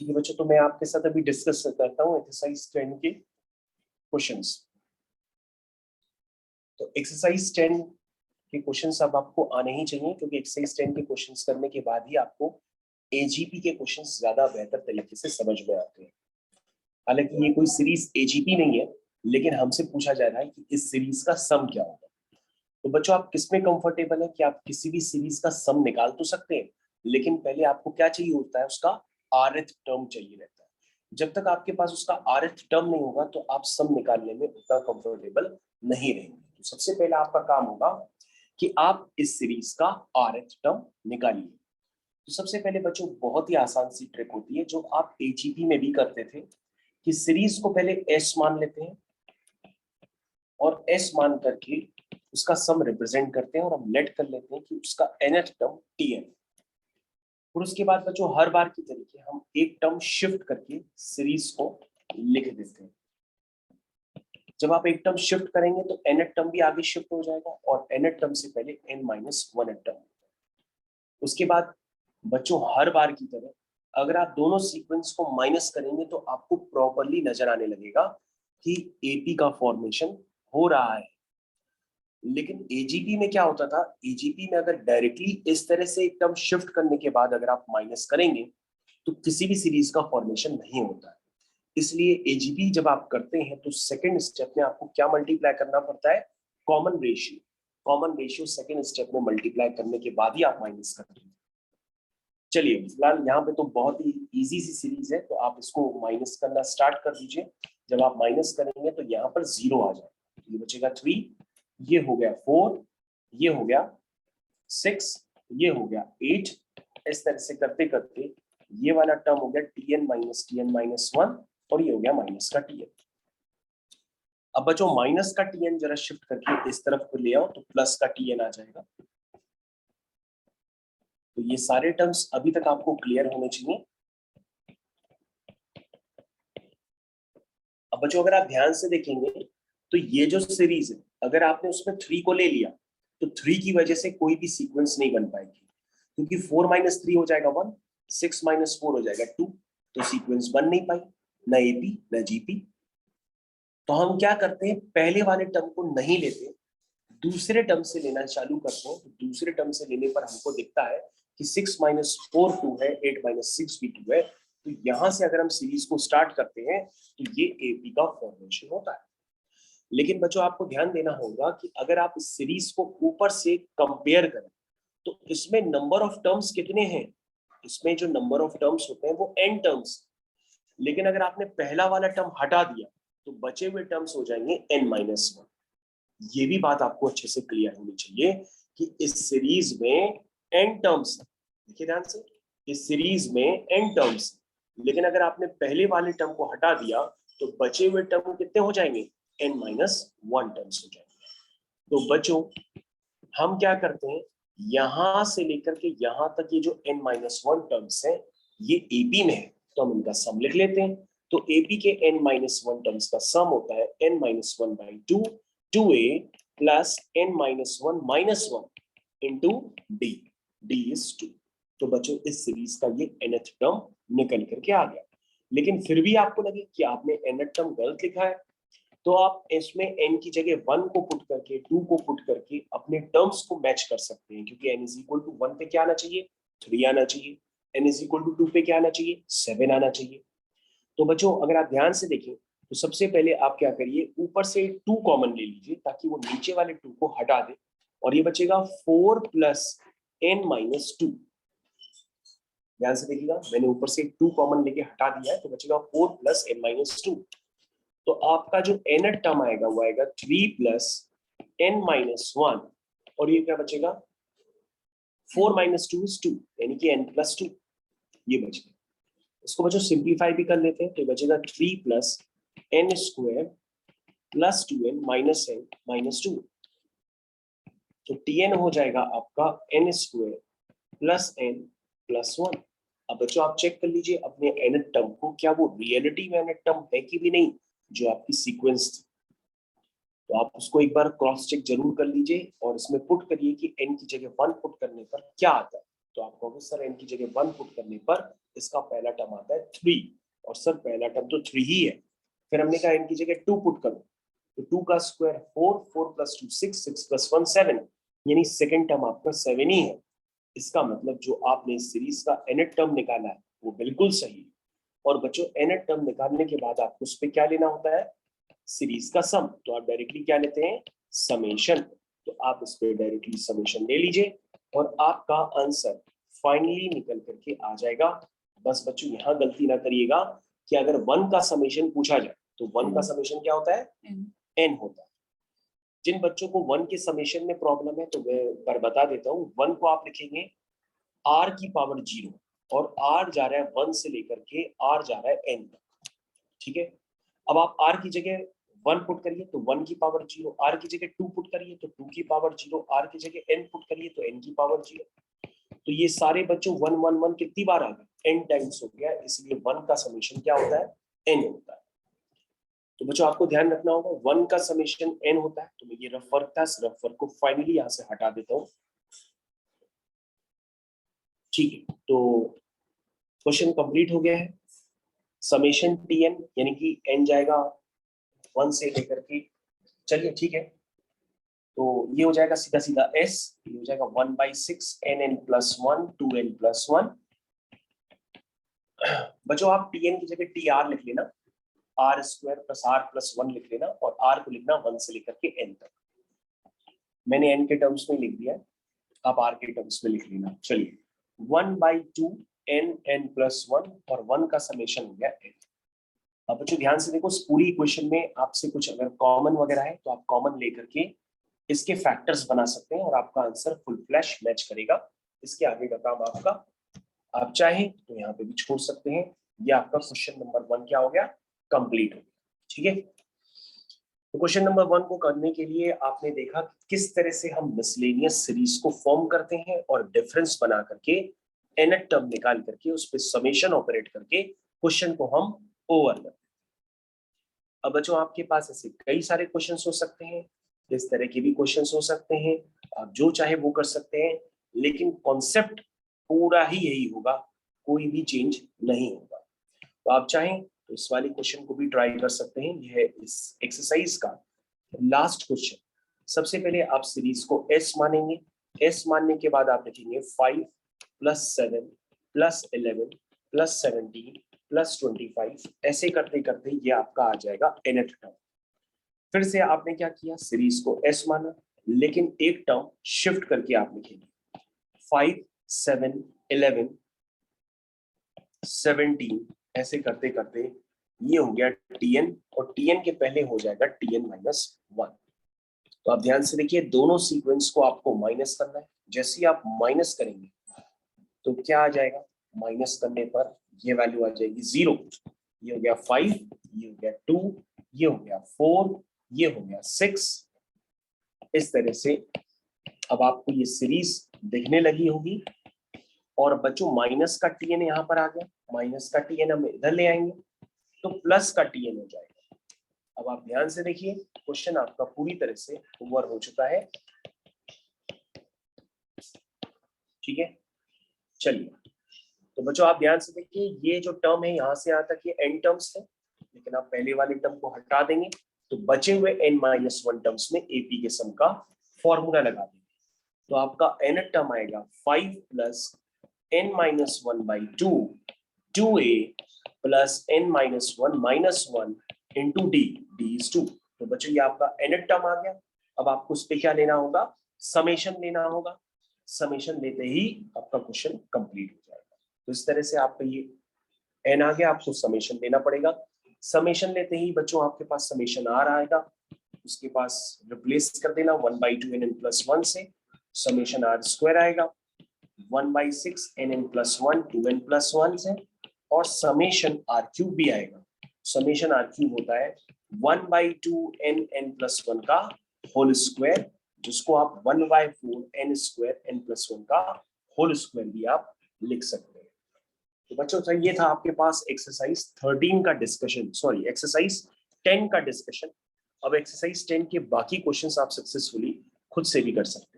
ठीक है बच्चों, तो मैं आपके साथ अभी डिस्कस करता हूँ एक्सरसाइज 10 के क्वेश्चंस। तो एक्सरसाइज 10 के क्वेश्चंस अब आपको आने ही चाहिए, क्योंकि एक्सरसाइज 10 के क्वेश्चंस करने के बाद ही आपको एजीपी के क्वेश्चंस ज्यादा बेहतर तरीके से समझ में आते हैं। हालांकि ये कोई सीरीज एजीपी नहीं है, लेकिन हमसे पूछा जा रहा है कि इस सीरीज का सम क्या होगा। तो बच्चों, आप किसमें कंफर्टेबल है कि आप किसी भी सीरीज का सम निकाल तो सकते हैं, लेकिन पहले आपको क्या चाहिए होता है, उसका rth टर्म चाहिए रहता है। जब तक आपके पास उसका rth टर्म नहीं होगा तो आप सम निकालने में उतना कंफर्टेबल नहीं रहेंगे। तो सबसे पहले आपका काम होगा कि आप इस सीरीज का rth टर्म निकालिए। तो सबसे पहले बच्चों, बहुत ही आसान सी ट्रिक होती है जो आप एजीपी में भी करते थे, कि सीरीज को पहले एस मान लेते हैं और एस मान करके उसका सम रिप्रेजेंट करते हैं और हम लेट कर लेते हैं कि उसका nth टर्म tn। और उसके बाद बच्चों, हर बार की तरीके हम एक टर्म शिफ्ट करके सीरीज को लिख देते हैं। जब आप एक टर्म शिफ्ट करेंगे तो nth टर्म भी आगे शिफ्ट हो जाएगा और nth टर्म से पहले n-1 टर्म। उसके बाद बच्चों, हर बार की तरह अगर आप दोनों सीक्वेंस को माइनस करेंगे तो आपको प्रॉपर्ली नजर आने लगेगा कि एपी का फॉर्मेशन हो रहा है। लेकिन एजीपी में क्या होता था, एजीपी में अगर डायरेक्टली इस तरह से एक टर्म शिफ्ट करने के बाद अगर आप माइनस करेंगे तो किसी भी सीरीज का फॉर्मेशन नहीं होता है। इसलिए एजीपी जब आप करते हैं तो सेकंड स्टेप में आपको क्या मल्टीप्लाई करना पड़ता है, common ratio. Common ratio second step में मल्टीप्लाई करने के बाद ही आप माइनस करते हैं। चलिए, फिलहाल यहाँ पे तो बहुत ही इजी सी सीरीज है, तो आप इसको माइनस करना स्टार्ट कर दीजिए। जब आप माइनस करेंगे तो यहाँ पर 0 आ जाएगा, ये बचेगा 3, ये हो गया 4, ये हो गया 6, ये हो गया 8। इस तरह से करते करते ये वाला टर्म हो गया tn-1 और ये हो गया माइनस का tn। अब बच्चों, माइनस का tn जरा शिफ्ट करके इस तरफ को ले आओ तो प्लस का tn आ जाएगा। तो ये सारे टर्म्स अभी तक आपको क्लियर होने चाहिए। अब बच्चों, अगर आप ध्यान से देखेंगे तो ये जो सीरीज है, अगर आपने उसमें 3 को ले लिया तो 3 की वजह से कोई भी सीक्वेंस नहीं बन पाएगी, क्योंकि 4-3 हो जाएगा 1, 6-4 हो जाएगा 2, तो सीक्वेंस बन नहीं पाई, न एपी न जीपी। तो हम क्या करते हैं, पहले वाले टर्म को नहीं लेते, दूसरे टर्म से लेना चालू करते हैं। तो दूसरे टर्म से लेने पर हमको दिखता है कि 6-4 2 है, 8-6 भी 2 है। तो यहां से अगर हम सीरीज को स्टार्ट करते हैं तो ये एपी का फॉर्मेशन होता है। लेकिन बच्चों, आपको ध्यान देना होगा कि अगर आप इस सीरीज को ऊपर से कंपेयर करें तो इसमें नंबर ऑफ टर्म्स कितने हैं, इसमें जो नंबर ऑफ टर्म्स होते हैं वो n टर्म्स। लेकिन अगर आपने पहला वाला टर्म हटा दिया तो बचे हुए टर्म्स हो जाएंगे n-1। ये भी बात आपको अच्छे से क्लियर होनी चाहिए कि इस सीरीज में n टर्म्स, देखिए ध्यान से, इस सीरीज में n टर्म्स, लेकिन अगर आपने पहले वाले टर्म को हटा दिया तो बचे हुए टर्म कितने हो जाएंगे, n-1 टर्म्स हो जाएंगे। तो बच्चों, हम क्या करते हैं, यहां से लेकर के यहां तक ये जो n-1 टर्म्स हैं ये एपी में है, तो हम इनका सम लिख लेते हैं। तो एपी के n-1 टर्म्स का सम होता है n-1/2 2a plus n-1 into D, D is 2। तो बच्चों, इस सीरीज का ये nth टर्म निकल करके आ गया। लेकिन फिर भी आपको लगे कि आपने nth टर्म गलत लिखा है, तो आप इसमें n की जगह 1 को पुट करके 2 को पुट करके अपने टर्म्स को मैच कर सकते हैं, क्योंकि n इज इक्वल टू 1 पे क्या आना चाहिए, 3 आना चाहिए, n इज इक्वल टू 2 पे क्या आना चाहिए, 7 आना चाहिए। तो बच्चों, अगर आप ध्यान से देखें तो सबसे पहले आप क्या करिए, ऊपर से 2 कॉमन ले लीजिए ताकि वो नीचे वाले 2 को हटा दे, और ये बचेगा 4 प्लस n-2। ध्यान से देखिएगा, मैंने ऊपर से 2 कॉमन लेके हटा दिया है, तो बचेगा 4 प्लस n-2। तो आपका जो nth टर्म आएगा वो आएगा 3 प्लस n-1, और ये क्या बचेगा, 4-2 इज 2, यानी कि n+2 ये बच गया। इसको बच्चों सिंप्लीफाई भी कर लेते हैं, तो बचेगा 3 प्लस n² प्लस 2n-n-2। तो tn हो जाएगा आपका n² प्लस n+1। अब बच्चों, आप चेक कर लीजिए अपने nth टर्म को, क्या वो रियलिटी में nth टर्म है कि भी नहीं, जो आपकी सीक्वेंस थी। तो आप उसको एक बार क्रॉस चेक जरूर कर लीजिए और इसमें पुट करिए कि n की जगह 1 पुट करने पर क्या आता है। तो आप कहोगे सर n की जगह 1 पुट करने पर इसका पहला टर्म आता है 3, और सर पहला टर्म तो 3 ही है। फिर हमने कहा n की जगह 2 पुट करो, तो 2 का स्क्वायर 4, 4 + 2 6, 6 + 1 7, यानी सेकंड टर्म आपका 7 ही है। इसका मतलब जो आपने इस सीरीज का nth टर्म निकाला है वो बिल्कुल सही है। और बच्चों nth टर्म निकालने के बाद आपको उस पर क्या लेना होता है, सीरीज का सम। तो आप डायरेक्टली क्या लेते हैं, समेशन। तो आप इस पे डायरेक्टली समेशन ले लीजिए और आपका आंसर फाइनली निकल करके आ जाएगा। बस बच्चों यहाँ गलती ना करिएगा कि अगर 1 का समेशन पूछा जाए तो 1 का समेशन क्या होता है, n होता है। जिन बच्चों को 1 के समेशन में प्रॉब्लम है तो मैं पर बता देता हूँ, 1 को आप लिखेंगे r की पावर 0, और r जा रहा है 1 से लेकर के r जा रहा है n तक, ठीक है। अब आप r की जगह 1 पुट करिए तो 1 की पावर 0, r की जगह 2 पुट करिए तो 2 की पावर 0, r की जगह n पुट करिए तो n की पावर 0। तो ये सारे बच्चों 1 1 1 कितनी बार आ गए, n टाइम्स हो गया, इसलिए 1 का समेशन क्या होता है, n होता है। तो बच्चों आपको ध्यान रखना होगा 1 का समेशन n होता है। तो मैं ये रफ वर्क था, इस रफ वर्क को फाइनली यहां से हटा देता हूं, ठीक है। तो क्वेश्चन कंप्लीट हो गया है। समेशन tn यानी कि n जाएगा 1 से लेकर के, चलिए ठीक है। तो ये हो जाएगा सीधा सीधा s, ये हो जाएगा 1/6 nn + 1 2n + 1। बच्चों आप tn की जगह tr लिख लेना, r² + r + 1 लिख लेना, और r को लिखना 1 से लेकर के n तक। मैंने n के टर्म्स में लिख दिया, आप r के टर्म्स में लिख लेना। चलिए 1/2 nn + 1 और 1 का समेशन हो गया n। अब बच्चों ध्यान से देखो, इस पूरी इक्वेशन में आपसे कुछ अगर कॉमन वगैरह है तो आप कॉमन लेकर के इसके फैक्टर्स बना सकते हैं और आपका आंसर फुल फ्लैश मैच करेगा। इसके आगे का काम आपका, आप चाहें तो यहाँ पे भी छोड़ सकते हैं। ये आपका क्वेश्चन नंबर 1 क्या हो गया, कंप्लीट हो गया, ठीक है। तो क्वेश्चन नंबर 1 को करने के लिए आपने देखा कि किस तरह से हम मिसलेनियस सीरीज को फॉर्म करते हैं और डिफरेंस बना करके nth टर्म निकाल करके उस पर समेशन ऑपरेट करके क्वेश्चन को हम ओवर करते हैं। अब बच्चों आपके पास ऐसे कई सारे क्वेश्चंस हो सकते हैं, इस तरह के भी क्वेश्चंस हो सकते हैं, आप जो चाहे वो कर सकते हैं, लेकिन कॉन्सेप्ट पूरा ही यही होगा, कोई भी चेंज नहीं होगा। तो आप चाहें तो इस वाले क्वेश्चन को भी ट्राई कर सकते हैं। यह इस एक्सरसाइज का लास्ट क्वेश्चन। सबसे पहले आप सीरीज को s मानेंगे, s मानने के बाद आप लिखेंगे 5 + 7 + 11 + 17 + 25, ऐसे करते करते ये आपका आ जाएगा nth टर्म। फिर से आपने क्या किया, सीरीज को s माना, लेकिन एक टर्म शिफ्ट करके आप लिखेंगे 5 7 11 17, ऐसे करते करते ये हो गया tn, और tn के पहले हो जाएगा tn - 1। तो आप ध्यान से देखिए, दोनों सीक्वेंस को आपको माइनस करना है। जैसे ही आप माइनस करेंगे तो क्या आ जाएगा, माइनस करने पर ये वैल्यू आ जाएगी 0। ये हो गया 5, ये हो गया 2, ये हो गया 4, ये हो गया 6। इस तरह से अब आपको ये सीरीज दिखने लगी होगी। और बच्चों माइनस का tn यहाँ पर आ गया, माइनस का tn हम इधर ले आएंगे तो प्लस का tn हो जाएगा। अब आप ध्यान से देखिए, क्वेश्चन आपका पूरी तरह से ओवर हो चुका है, ठीक है। चलिए तो बच्चों आप ध्यान से देखिए, ये जो टर्म है यहाँ से यहाँ तक ये n टर्म्स है, लेकिन आप पहले वाले टर्म को हटा देंगे तो बचे हुए n - 1 टर्म्स में AP के सम का फॉर्मूला लगा देंगे। तो आपका nth टर्म आएगा 5 + n - 1/2 2a + n - 1 - 1 into d, d is 2। तो बच्चों ये आपका nth टर्म आ गया। अब आपको उस पे क्या लेना होगा, समेशन लेना होगा। समेशन लेते ही आपका क्वेश्चन कंप्लीट हो जाएगा। तो इस तरह से आपका ये n आ गया, आपको समेशन लेना पड़ेगा। समेशन लेते ही बच्चों आपके पास समेशन r आएगा, उसके पास रिप्लेस कर देना 1/2 nn + 1 से, समेशन r² आएगा 1/6 nn + 1 2n + 1 से, और समेशन r³ भी आएगा। समेशन r³ होता है 1/2 nn + 1 का होल स्क्वायर, जिसको आप 1/4 n² n + 1 का होल स्क्वायर भी आप लिख सकते हैं। तो बच्चों तो ये था आपके पास एक्सरसाइज 13 का डिस्कशन, सॉरी एक्सरसाइज 10 का डिस्कशन। अब एक्सरसाइज 10 के बाकी क्वेश्चंस आप सक्सेसफुली खुद से भी कर सकते हैं।